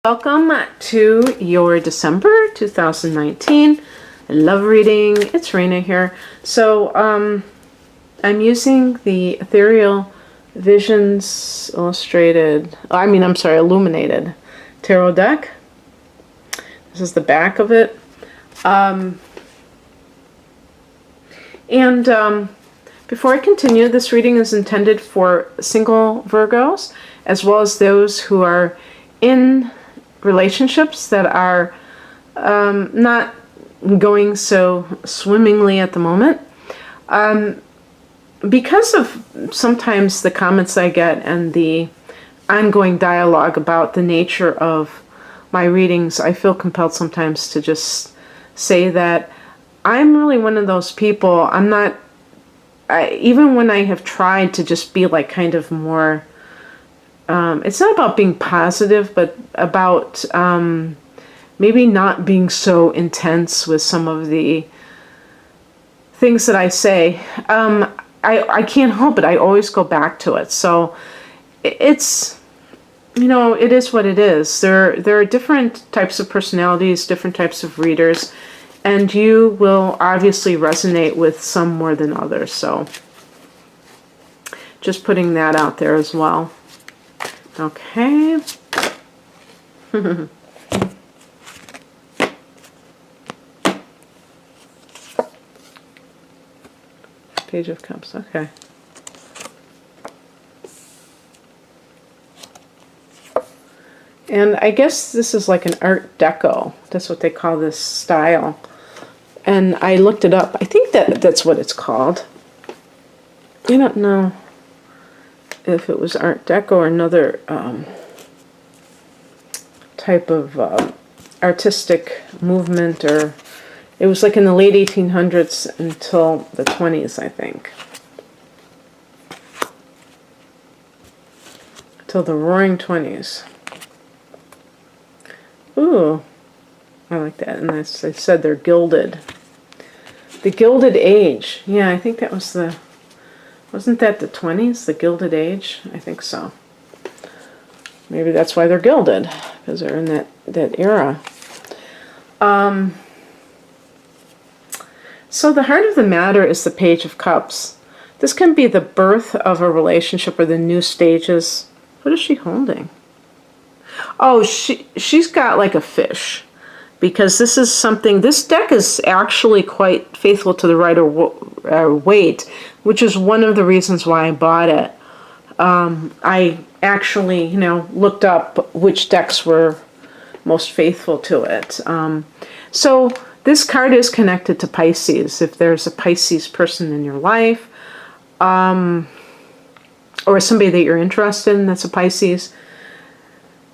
Welcome to your December 2019 love reading. It's Raina here. So I'm using the Ethereal Visions Illuminated Tarot deck. This is the back of it. Before I continue, this reading is intended for single Virgos, as well as those who are in relationships that are not going so swimmingly at the moment. Because of sometimes the comments I get and the ongoing dialogue about the nature of my readings, I feel compelled sometimes to just say that I'm really one of those people. Even when I have tried to just be like kind of more, it's not about being positive, but about maybe not being so intense with some of the things that I say. I can't help it. I always go back to it. So it's, it is what it is. There are different types of personalities, different types of readers, and you will obviously resonate with some more than others. So just putting that out there as well. Okay. Page of Cups. Okay. And I guess this is like an Art Deco. That's what they call this style. And I looked it up. I think that's what it's called. I don't know if it was Art Deco or another type of artistic movement, or it was like in the late 1800s until the 20s, I think. Till the Roaring 20s. Ooh, I like that. And as I said, they're gilded. The Gilded Age. Yeah, I think that was wasn't that the 20s, the Gilded Age? I think so. Maybe that's why they're gilded, because they're in that era. So the heart of the matter is the Page of Cups. This can be the birth of a relationship or the new stages. What is she holding? Oh, she's got like a fish, because this is something, this deck is actually quite faithful to the Rider-Waite, which is one of the reasons why I bought it. I actually, looked up which decks were most faithful to it. So this card is connected to Pisces. If there's a Pisces person in your life, or somebody that you're interested in that's a Pisces,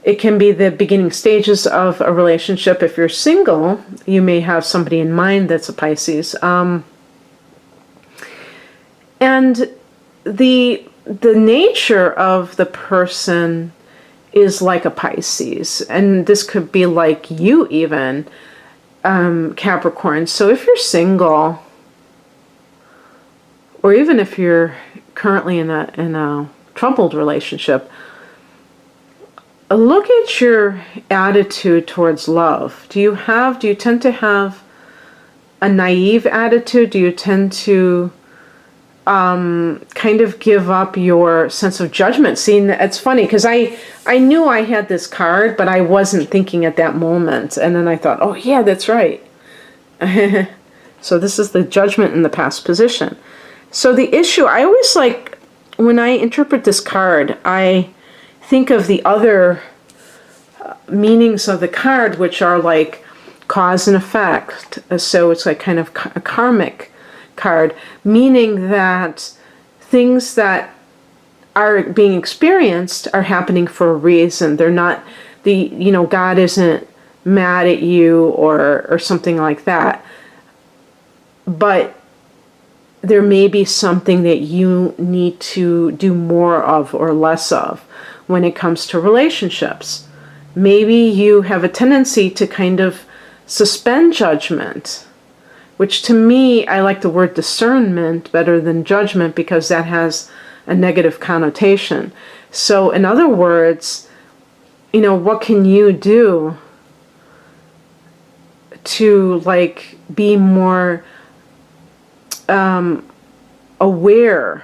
it can be the beginning stages of a relationship. If you're single, you may have somebody in mind that's a Pisces. And the nature of the person is like a Pisces. And this could be like you even, Capricorn. So if you're single, or even if you're currently in a troubled relationship, look at your attitude towards love. Do you tend to have a naive attitude? Do you tend to kind of give up your sense of judgment? See, it's funny, because I knew I had this card, but I wasn't thinking at that moment. And then I thought, oh yeah, that's right. So this is the Judgment in the past position. So the issue, I always like, when I interpret this card, I think of the other meanings of the card, which are like cause and effect. So it's like kind of a karmic card, meaning that things that are being experienced are happening for a reason. They're not, God isn't mad at you or something like that. But there may be something that you need to do more of or less of when it comes to relationships. Maybe you have a tendency to kind of suspend judgment, which to me, I like the word discernment better than judgment, because that has a negative connotation. So in other words, what can you do to like be more aware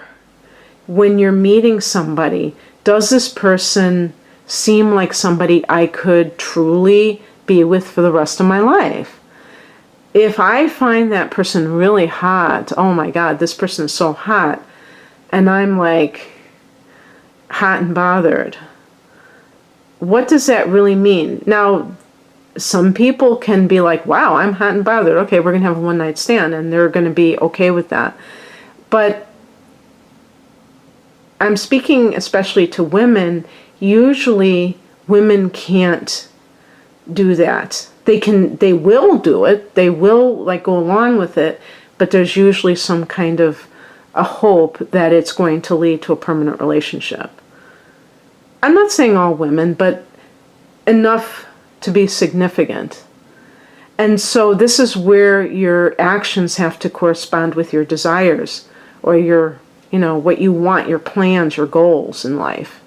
when you're meeting somebody? Does this person seem like somebody I could truly be with for the rest of my life? If I find that person really hot, oh my God, this person is so hot, and I'm like hot and bothered, what does that really mean? Now, some people can be like, wow, I'm hot and bothered. Okay, we're going to have a one-night stand, and they're going to be okay with that. But I'm speaking especially to women. Usually, women can't do that. They will do it. They will like go along with it, but there's usually some kind of a hope that it's going to lead to a permanent relationship. I'm not saying all women, but enough to be significant. And so this is where your actions have to correspond with your desires, or your, what you want, your plans, your goals in life.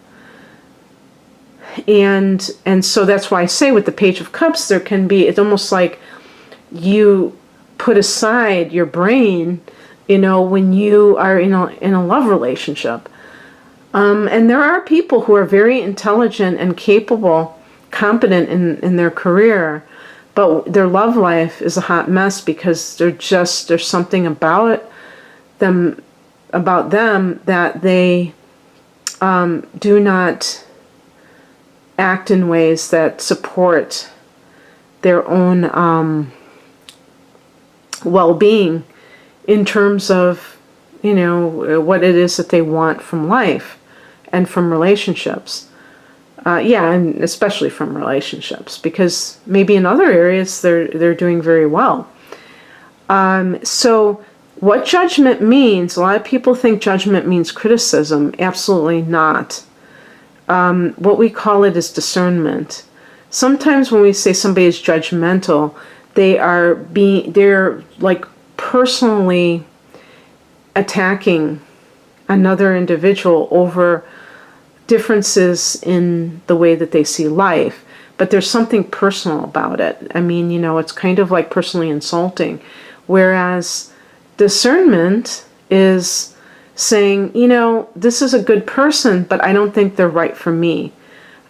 And so that's why I say with the Page of Cups, there can be, it's almost like you put aside your brain, when you are in a love relationship. And there are people who are very intelligent and capable, competent in their career, but their love life is a hot mess because there's something about them that they do not act in ways that support their own well-being in terms of, what it is that they want from life and from relationships. And especially from relationships, because maybe in other areas they're doing very well. So what judgment means, a lot of people think judgment means criticism. Absolutely not. What we call it is discernment. Sometimes when we say somebody is judgmental, they're like personally attacking another individual over differences in the way that they see life. But there's something personal about it. I mean, it's kind of like personally insulting. Whereas discernment is saying, this is a good person, but I don't think they're right for me.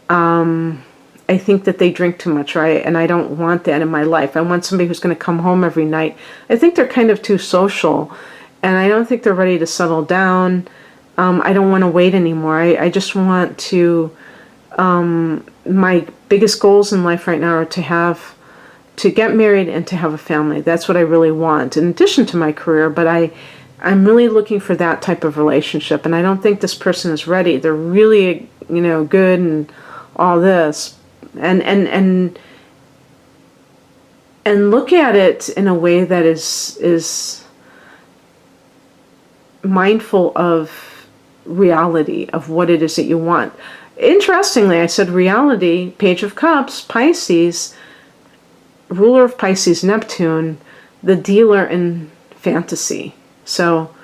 I think that they drink too much, right? And I don't want that in my life. I want somebody who's going to come home every night. I think they're kind of too social, and I don't think they're ready to settle down. I don't want to wait anymore. I just want to, my biggest goals in life right now are to get married and to have a family. That's what I really want, in addition to my career, but I'm really looking for that type of relationship, and I don't think this person is ready. They're really, good and all this, and look at it in a way that is mindful of reality, of what it is that you want. Interestingly, I said reality, Page of Cups, Pisces, ruler of Pisces, Neptune, the dealer in fantasy. So,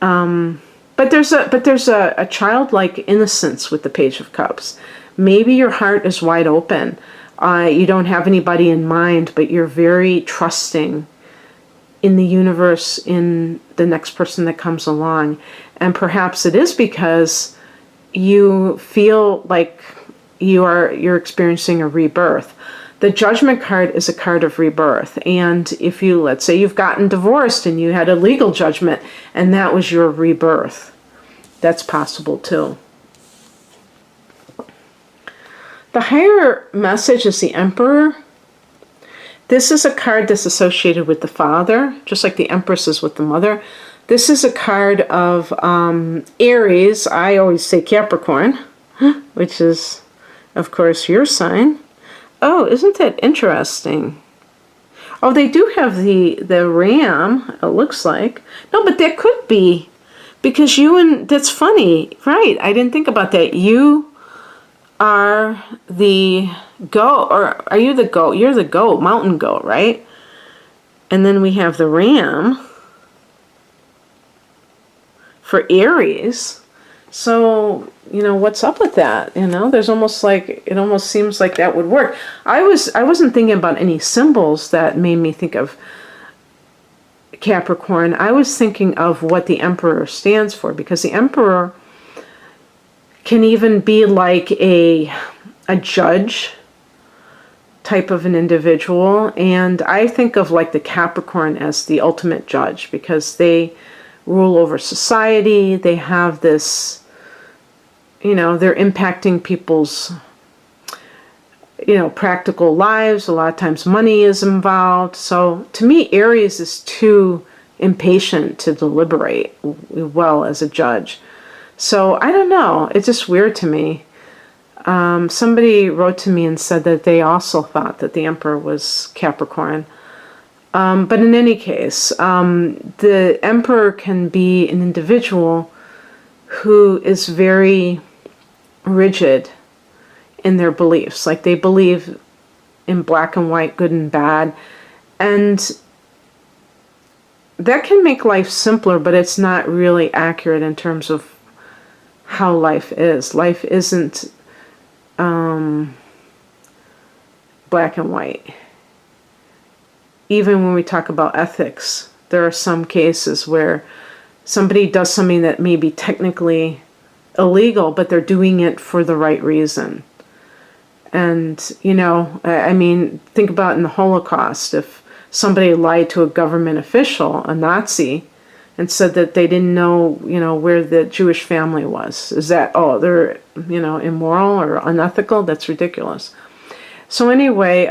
but there's a childlike innocence with the Page of Cups. Maybe your heart is wide open. You don't have anybody in mind, but you're very trusting in the universe, in the next person that comes along. And perhaps it is because you feel like you're experiencing a rebirth. The Judgment card is a card of rebirth. And if let's say you've gotten divorced and you had a legal judgment and that was your rebirth, that's possible too. The higher message is the Emperor. This is a card that's associated with the father, just like the Empress is with the mother. This is a card of Aries. I always say Capricorn, which is, of course, your sign. Oh, isn't that interesting? Oh, they do have the ram, it looks like. No, but that could be, because that's funny, right? I didn't think about that. You are the goat, or are you the goat? You're the goat, mountain goat, right? And then we have the ram for Aries. So, what's up with that? There's almost like, it almost seems like that would work. I wasn't thinking about any symbols that made me think of Capricorn. I was thinking of what the Emperor stands for, because the Emperor can even be like a judge type of an individual. And I think of like the Capricorn as the ultimate judge, because they rule over society. They have this, they're impacting people's, practical lives. A lot of times money is involved. So to me, Aries is too impatient to deliberate well as a judge. So I don't know. It's just weird to me. Somebody wrote to me and said that they also thought that the Emperor was Capricorn. But in any case, the Emperor can be an individual who is very rigid in their beliefs. Like they believe in black and white, good and bad. And that can make life simpler, but it's not really accurate in terms of how life is. Life isn't black and white. Even when we talk about ethics, there are some cases where somebody does something that may be technically illegal, but they're doing it for the right reason. And, think about in the Holocaust, if somebody lied to a government official, a Nazi, and said that they didn't know, where the Jewish family was. Is that, they're, immoral or unethical? That's ridiculous. So anyway,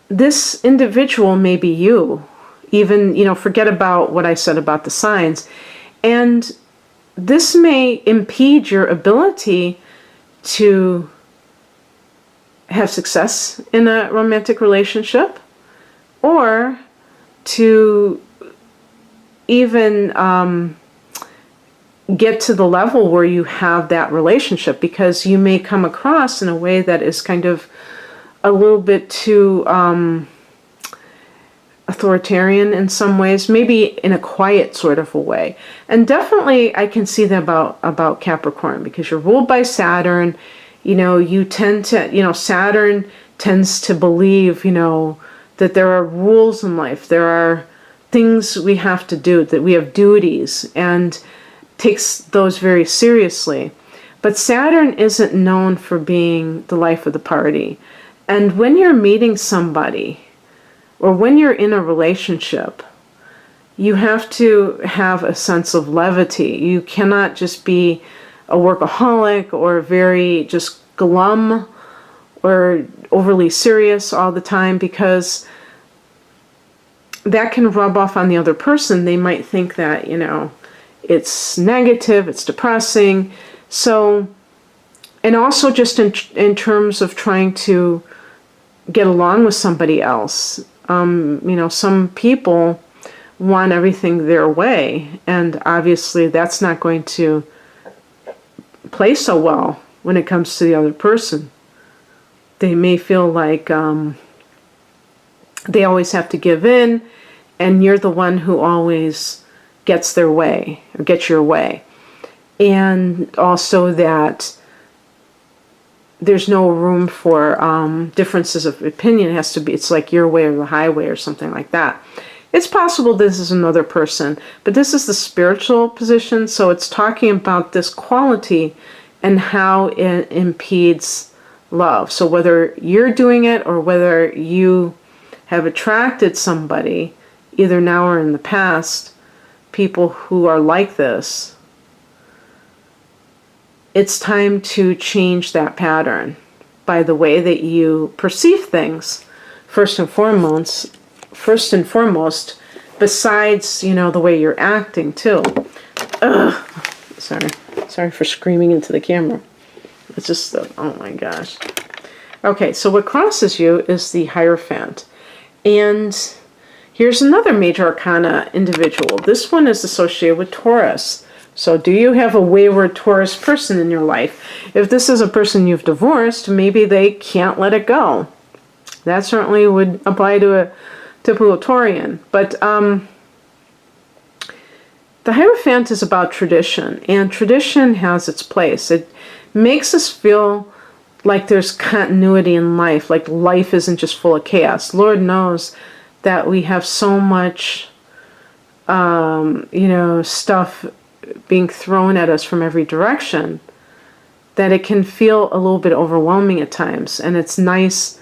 this individual may be you. Even, forget about what I said about the signs. And this may impede your ability to have success in a romantic relationship, or to even get to the level where you have that relationship, because you may come across in a way that is kind of a little bit too authoritarian in some ways, maybe in a quiet sort of a way. And definitely I can see that about Capricorn, because you're ruled by Saturn. You tend to, Saturn tends to believe, that there are rules in life. There are things we have to do, that we have duties, and takes those very seriously. But Saturn isn't known for being the life of the party. And when you're meeting somebody, or when you're in a relationship, you have to have a sense of levity. You cannot just be a workaholic or very just glum or overly serious all the time, because that can rub off on the other person. They might think that, it's negative, it's depressing. So, and also just in terms of trying to get along with somebody else. Some people want everything their way, and obviously that's not going to play so well when it comes to the other person. They may feel like they always have to give in, and you're the one who always gets their way, or gets your way. And also that there's no room for differences of opinion. It has to be, it's like your way or the highway or something like that. It's possible this is another person, but this is the spiritual position, so it's talking about this quality and how it impedes love. So whether you're doing it or whether you have attracted somebody, either now or in the past, people who are like this, it's time to change that pattern by the way that you perceive things, first and foremost, besides, the way you're acting too. Ugh. Sorry for screaming into the camera. It's just, oh my gosh. Okay, so what crosses you is the Hierophant. And here's another major arcana individual. This one is associated with Taurus. So do you have a wayward Taurus person in your life? If this is a person you've divorced, maybe they can't let it go. That certainly would apply to a typical Taurian. But The Hierophant is about tradition, and tradition has its place. It makes us feel like there's continuity in life, like life isn't just full of chaos. Lord knows that we have so much, stuff being thrown at us from every direction that it can feel a little bit overwhelming at times. And it's nice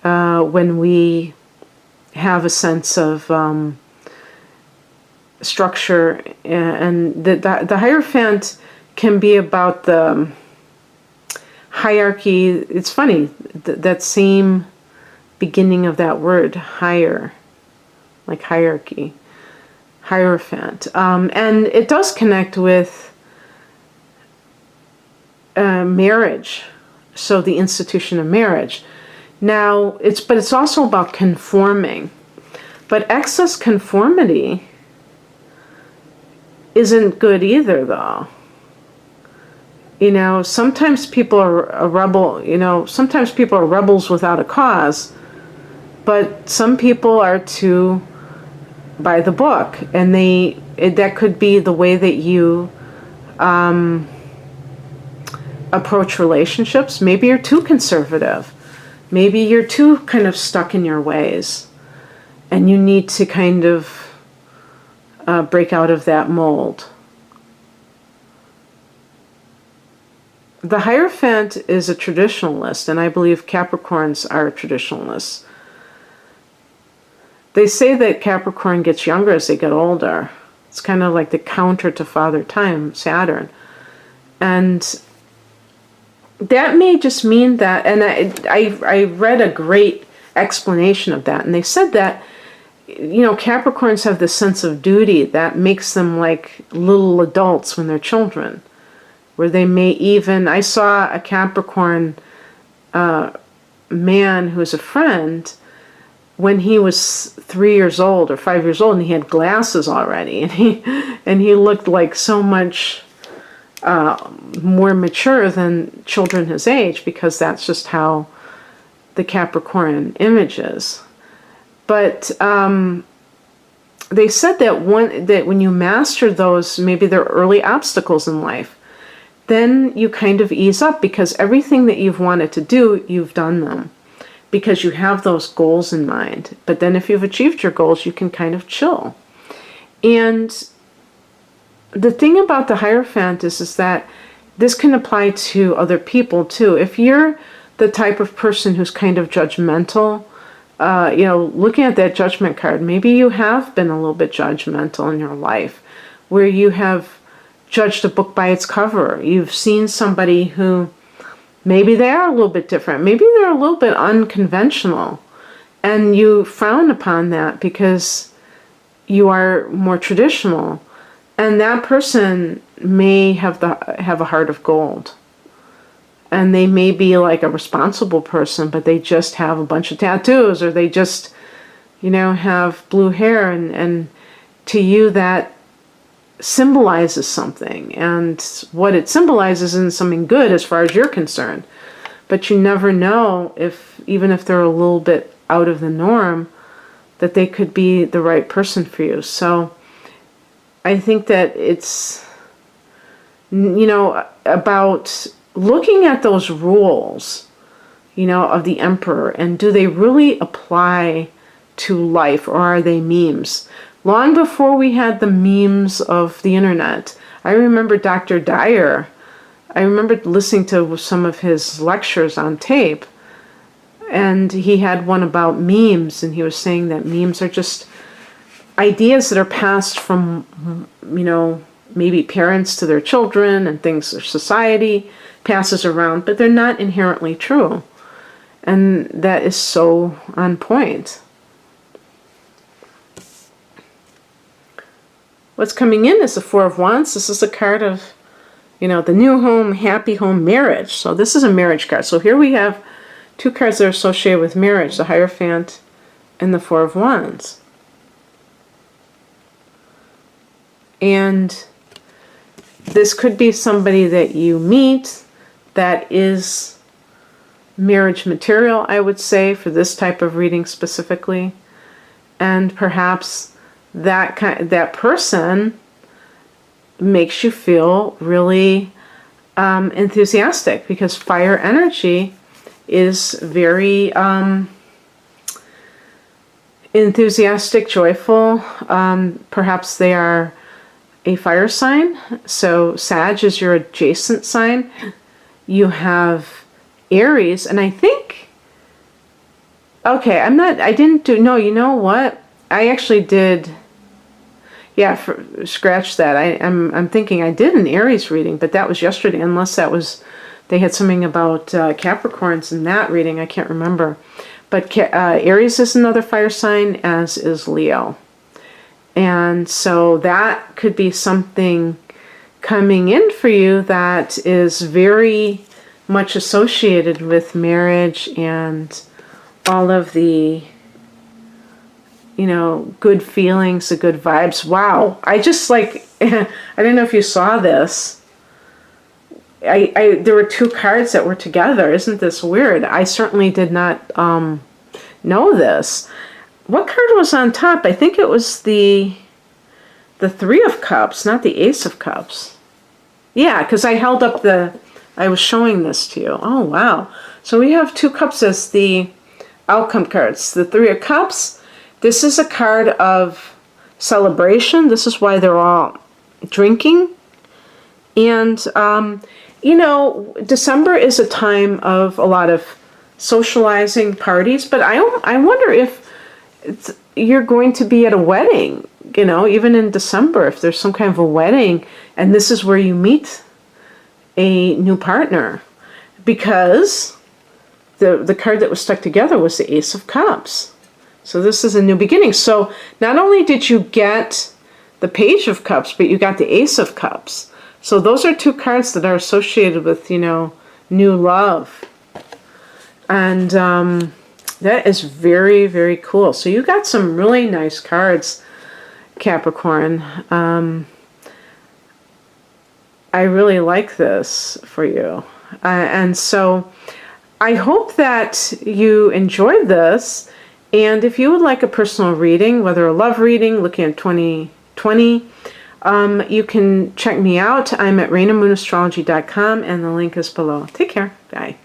when we have a sense of structure, and the Hierophant can be about the hierarchy. It's funny, that same beginning of that word, higher, like hierarchy, Hierophant. And it does connect with marriage, so the institution of marriage. Now, it's also about conforming. But excess conformity isn't good either, though. Sometimes people are a rebel, sometimes people are rebels without a cause, but some people are too by the book, and that could be the way that you approach relationships. Maybe you're too conservative. Maybe you're too kind of stuck in your ways, and you need to kind of break out of that mold. The Hierophant is a traditionalist, and I believe Capricorns are traditionalists. They say that Capricorn gets younger as they get older. It's kind of like the counter to Father Time, Saturn. And that may just mean that, and I read a great explanation of that, and they said that, Capricorns have this sense of duty that makes them like little adults when they're children, where they may even, I saw a Capricorn man who's a friend when he was 3 years old or 5 years old, and he had glasses already, and he looked like so much more mature than children his age, because that's just how the Capricorn image is. But they said that when you master those, maybe they're early obstacles in life, then you kind of ease up, because everything that you've wanted to do, you've done them, because you have those goals in mind. But then if you've achieved your goals, you can kind of chill. And the thing about the Hierophant is that this can apply to other people too. If you're the type of person who's kind of judgmental, looking at that Judgment card, maybe you have been a little bit judgmental in your life, where you have judged a book by its cover. You've seen somebody who maybe they are a little bit different. Maybe they're a little bit unconventional, and you frown upon that because you are more traditional. And that person may have a heart of gold. And they may be like a responsible person, but they just have a bunch of tattoos, or they just, have blue hair. And to you, that symbolizes something. And what it symbolizes isn't something good as far as you're concerned. But you never know, even if they're a little bit out of the norm, that they could be the right person for you. So I think that it's, about looking at those rules, of the Emperor, and do they really apply to life, or are they memes? Long before we had the memes of the internet, I remember Dr. Dyer. I remember listening to some of his lectures on tape, and he had one about memes, and he was saying that memes are just ideas that are passed from, maybe parents to their children, and things that society passes around, but they're not inherently true. And that is so on point. What's coming in is the Four of Wands. This is a card of, the new home, happy home, marriage. So this is a marriage card. So here we have two cards that are associated with marriage, the Hierophant and the Four of Wands. And this could be somebody that you meet that is marriage material, I would say, for this type of reading specifically. And perhaps that person makes you feel really enthusiastic, because fire energy is very enthusiastic, joyful. Perhaps they are a fire sign. So Sag is your adjacent sign. You have Aries, and I think, okay, I didn't do, no, you know what? I actually did, yeah, scratch that. I'm thinking I did an Aries reading, but that was yesterday, unless that was, they had something about Capricorns in that reading, I can't remember. But Aries is another fire sign, as is Leo. And so that could be something coming in for you that is very much associated with marriage and all of the, you know, good feelings, the good vibes. Wow. I just like, I don't know if you saw this. There were two cards that were together. Isn't this weird? I certainly did not know this. What card was on top? I think it was the Three of Cups, not the Ace of Cups. Yeah, because I held up I was showing this to you. Oh, wow. So we have two cups as the outcome cards. The Three of Cups, this is a card of celebration. This is why they're all drinking. And, you know, December is a time of a lot of socializing, parties, but I wonder if you're going to be at a wedding, you know, even in December, if there's some kind of a wedding, and this is where you meet a new partner, because the card that was stuck together was the Ace of Cups. So this is a new beginning. So not only did you get the Page of Cups, but you got the Ace of Cups. So those are two cards that are associated with, you know, new love. And that is very, very cool. So you got some really nice cards, Capricorn. I really like this for you. And so I hope that you enjoyed this. And if you would like a personal reading, whether a love reading, looking at 2020, you can check me out. I'm at RainaMoonAstrology.com, and the link is below. Take care. Bye.